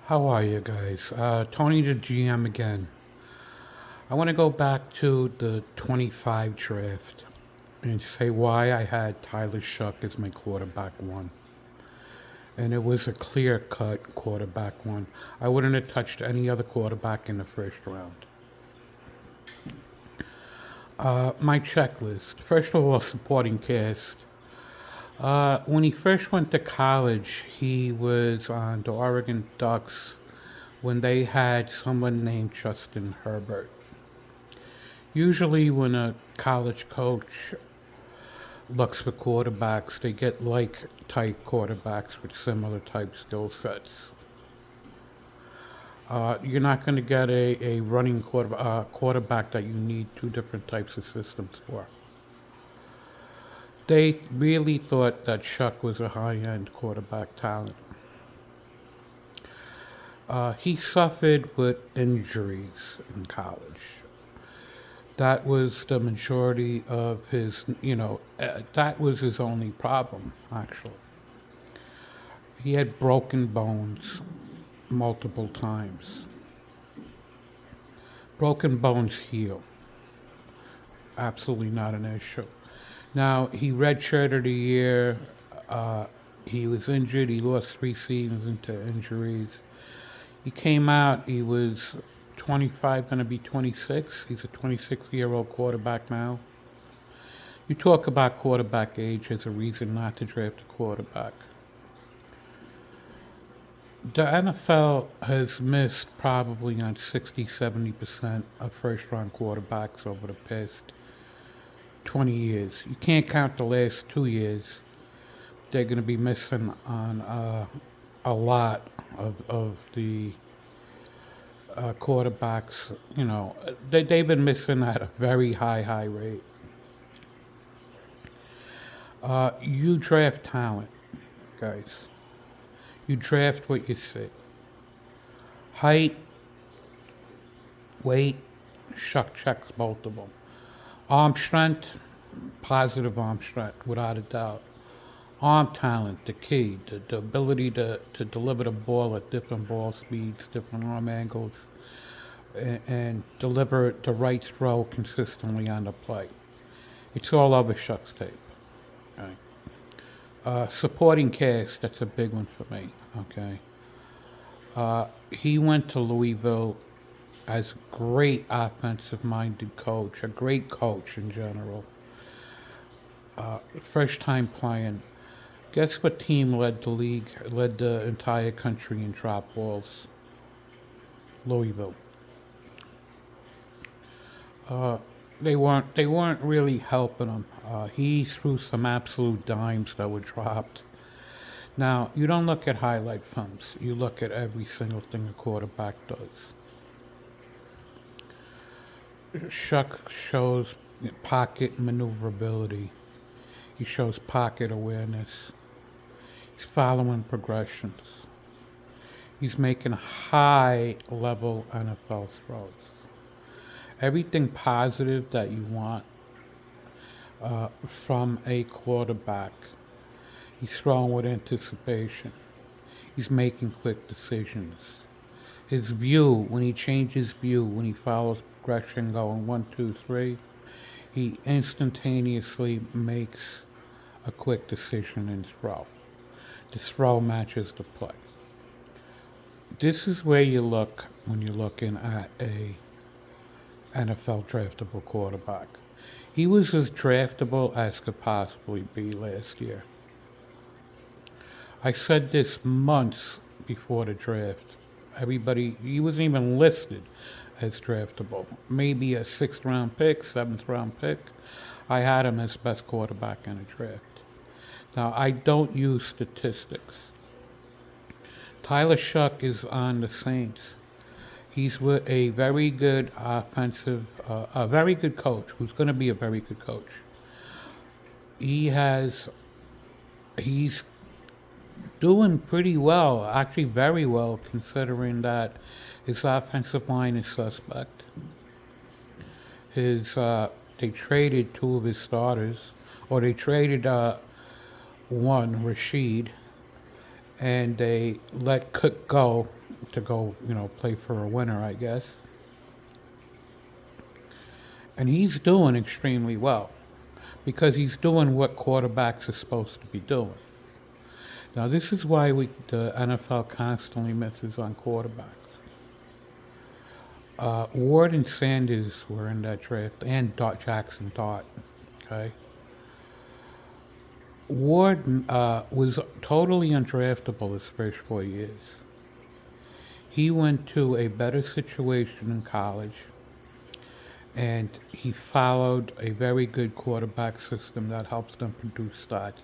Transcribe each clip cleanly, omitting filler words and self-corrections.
How are you guys? Tony the GM again. I want to go back to the 25 draft and say why I had Tyler Shough as my quarterback one. And it was a clear cut quarterback one. I wouldn't have touched any other quarterback in the first round. My checklist. First of all, supporting cast. When he first went to college, he was on the Oregon Ducks when they had someone named Justin Herbert. Usually, when a college coach looks for quarterbacks, they get like type quarterbacks with similar type skill sets. You're not going to get a running quarterback that you need two different types of systems for. They really thought that Shough was a high end quarterback talent. He suffered with injuries in college. That was the majority of that was his only problem, actually. He had broken bones multiple times. Broken bones heal. Absolutely not an issue. Now, he redshirted a year. He was injured. He lost 3 seasons into injuries. He came out, he was 25, going to be 26. He's a 26-year-old quarterback now. You talk about quarterback age as a reason not to draft a quarterback. The NFL has missed probably on 60-70% of first-round quarterbacks over the past 20 years. You can't count the last 2 years. They're going to be missing on a lot of the quarterbacks. They've been missing at a very high rate. You draft talent, guys. You draft what you see. Height, weight, Shough checks both of them. Arm strength, positive arm strength, without a doubt. Arm talent, the key, the ability to deliver the ball at different ball speeds, different arm angles, and deliver the right throw consistently on the play. It's all over Shough's tape. Okay. Supporting cast, that's a big one for me. Okay. He went to Louisville as a great offensive-minded coach, a great coach in general. First time playing. Guess what team led the entire country in drop balls? Louisville. They weren't really helping him. He threw some absolute dimes that were dropped. Now, you don't look at highlight films. You look at every single thing a quarterback does. Shough shows pocket maneuverability. He shows pocket awareness. He's following progressions. He's making high-level NFL throws. Everything positive that you want from a quarterback. He's throwing with anticipation. He's making quick decisions. His view, when he changes view, when he follows progression going 1, 2, 3, he instantaneously makes a quick decision and throw. The throw matches the play. This is where you look when you're looking at a NFL draftable quarterback. He was as draftable as could possibly be last year. I said this months before the draft. He wasn't even listed as draftable. Maybe a 6th-round pick, 7th-round pick. I had him as best quarterback in a draft. Now, I don't use statistics. Tyler Shough is on the Saints. He's with a very good a very good coach who's going to be a very good coach. He's doing pretty well, actually very well, considering that his offensive line is suspect. They traded 2 of his starters, or they traded one, Rashid, and they let Cook go to go, play for a winner, I guess. And he's doing extremely well because he's doing what quarterbacks are supposed to be doing. Now, this is why the NFL constantly misses on quarterbacks. Ward and Sanders were in that draft, and Jackson Dart. Okay, Ward was totally undraftable his first 4 years. He went to a better situation in college, and he followed a very good quarterback system that helps them produce stats.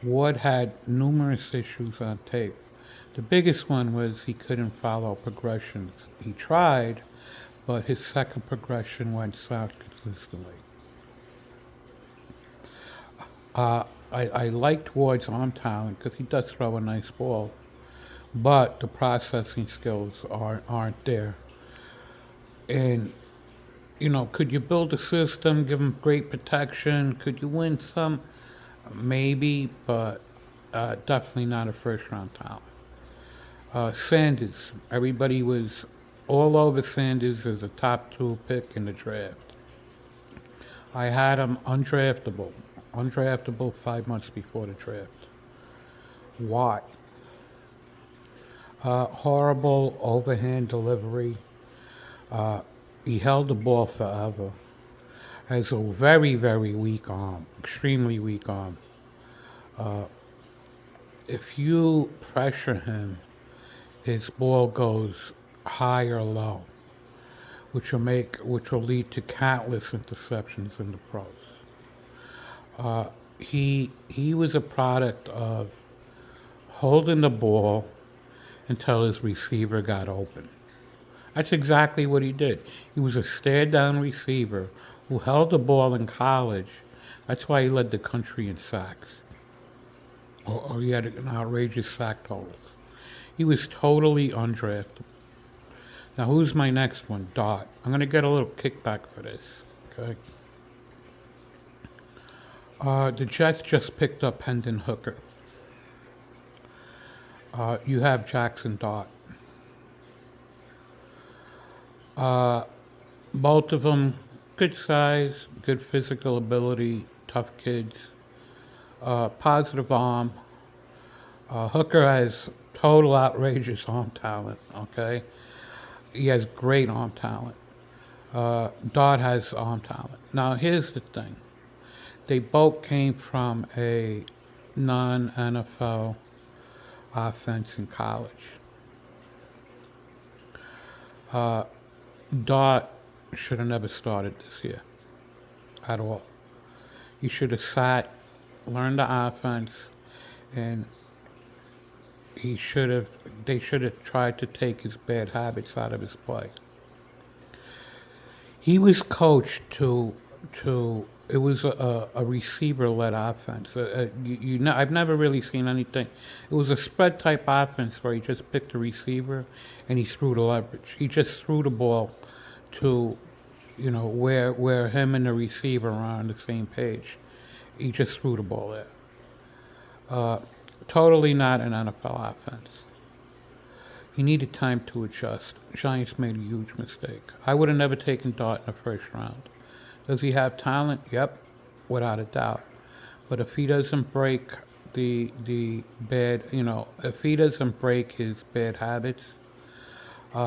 Ward had numerous issues on tape. The biggest one was he couldn't follow progressions. He tried, but his second progression went south consistently. I liked Ward's arm talent because he does throw a nice ball, but the processing skills aren't there. And could you build a system, give him great protection? Could you win some? Maybe, but definitely not a first round talent. Sanders, everybody was all over Sanders as a top 2 pick in the draft. I had him undraftable 5 months before the draft. Why? Horrible overhand delivery. He held the ball forever. Has a very, very weak arm, extremely weak arm. If you pressure him, his ball goes high or low, which will lead to countless interceptions in the pros. He was a product of holding the ball until his receiver got open. That's exactly what he did. He was a stare-down receiver who held the ball in college. That's why he led the country in sacks. Or he had an outrageous sack totals. He was totally undraftable. Now, who's my next one? Dot. I'm going to get a little kickback for this, okay? The Jets just picked up Hendon Hooker. You have Jackson Dot. Both of them, good size, good physical ability, tough kids, positive arm. Hooker has total outrageous arm talent, okay? He has great arm talent. Dot has arm talent. Now, here's the thing. They both came from a non-NFL offense in college. Dot should have never started this year at all. He should have sat, learned the offense, and they should have tried to take his bad habits out of his play. He was coached to it was a receiver-led offense. I've never really seen anything. It was a spread type offense where he just picked a receiver and he threw the leverage. He just threw the ball to, where him and the receiver are on the same page. He just threw the ball there. Totally not an NFL offense. He needed time to adjust. Giants made a huge mistake. I would have never taken Dart in the first round. Does he have talent? Yep, without a doubt. But if he doesn't break the bad, if he doesn't break his bad habits,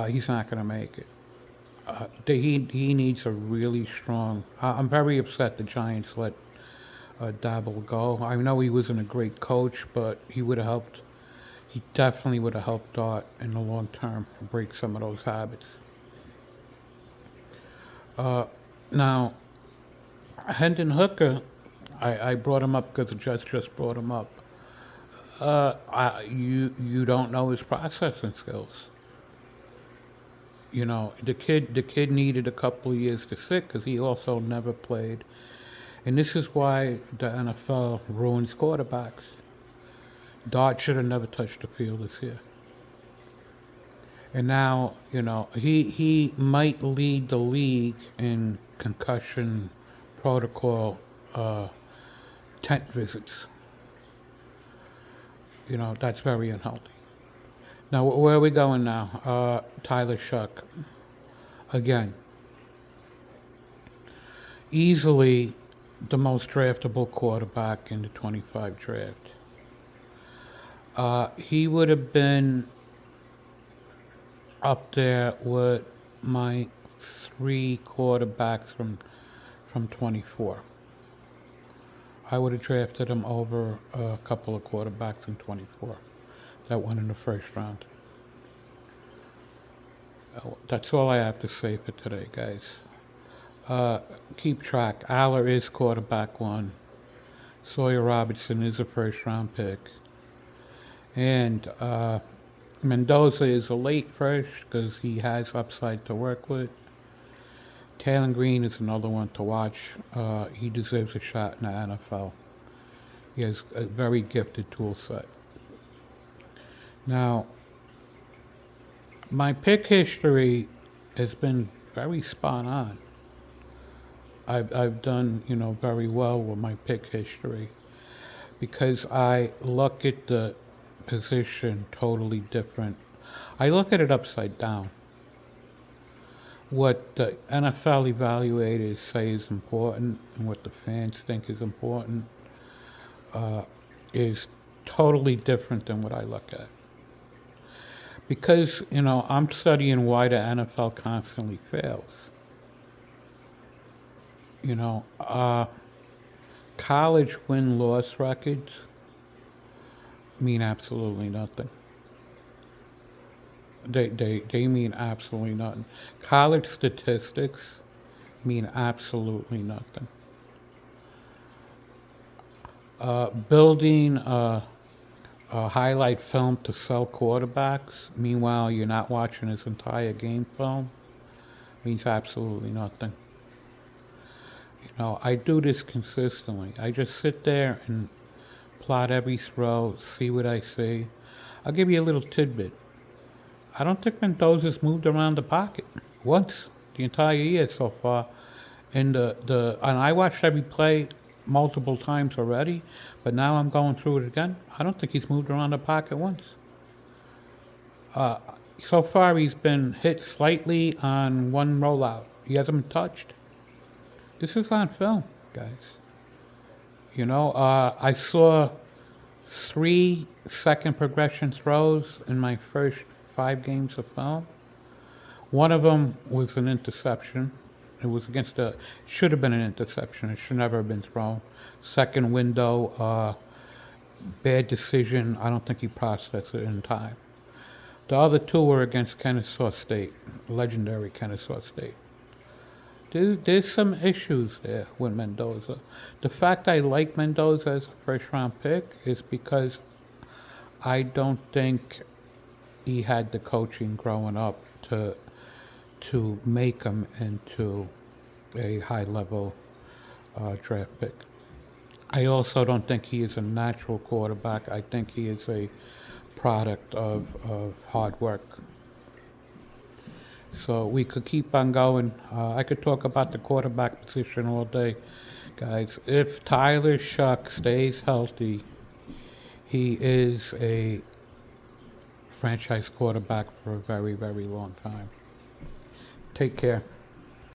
he's not going to make it. He needs a really strong. I'm very upset the Giants let Dabble go. I know he wasn't a great coach, but he would have helped. He definitely would have helped Dart in the long term break some of those habits. Now, Hendon Hooker, I brought him up because the Jets just brought him up. You don't know his processing skills. The kid needed a couple of years to sit because he also never played. And this is why the NFL ruins quarterbacks. Dart should have never touched the field this year. And now, he might lead the league in concussion protocol tent visits. That's very unhealthy. Now, where are we going now? Tyler Shough. Again, easily the most draftable quarterback in the 25 draft. He would have been up there with my three quarterbacks from 24. I would have drafted him over a couple of quarterbacks in 24 that went in the first round. That's all I have to say for today, guys. Keep track. Aller is quarterback one. Sawyer Robertson is a first round pick. And Mendoza is a late first because he has upside to work with. Taylor Green is another one to watch. He deserves a shot in the NFL. He has a very gifted tool set. Now, my pick history has been very spot on. I've done, very well with my pick history because I look at the position totally different. I look at it upside down. What the NFL evaluators say is important and what the fans think is important is totally different than what I look at. Because, I'm studying why the NFL constantly fails. College win-loss records mean absolutely nothing. They mean absolutely nothing. College statistics mean absolutely nothing. Building a highlight film to sell quarterbacks, meanwhile you're not watching his entire game film, means absolutely nothing. I do this consistently. I just sit there and plot every throw, see what I see. I'll give you a little tidbit. I don't think Mendoza's moved around the pocket once the entire year so far. And and I watched every play multiple times already, but now I'm going through it again. I don't think he's moved around the pocket once. So far, he's been hit slightly on one rollout. He hasn't been touched. This is on film, guys. I saw 3 second progression throws in my first 5 games of film. One of them was an interception. It was should have been an interception. It should never have been thrown. Second window, bad decision. I don't think he processed it in time. The other 2 were against Kennesaw State, legendary Kennesaw State. There's some issues there with Mendoza. The fact I like Mendoza as a first round pick is because I don't think he had the coaching growing up to make him into a high level draft pick. I also don't think he is a natural quarterback. I think he is a product of hard work. So we could keep on going. I could talk about the quarterback position all day, guys. If Tyler Shough stays healthy, he is a franchise quarterback for a very, very long time. Take care.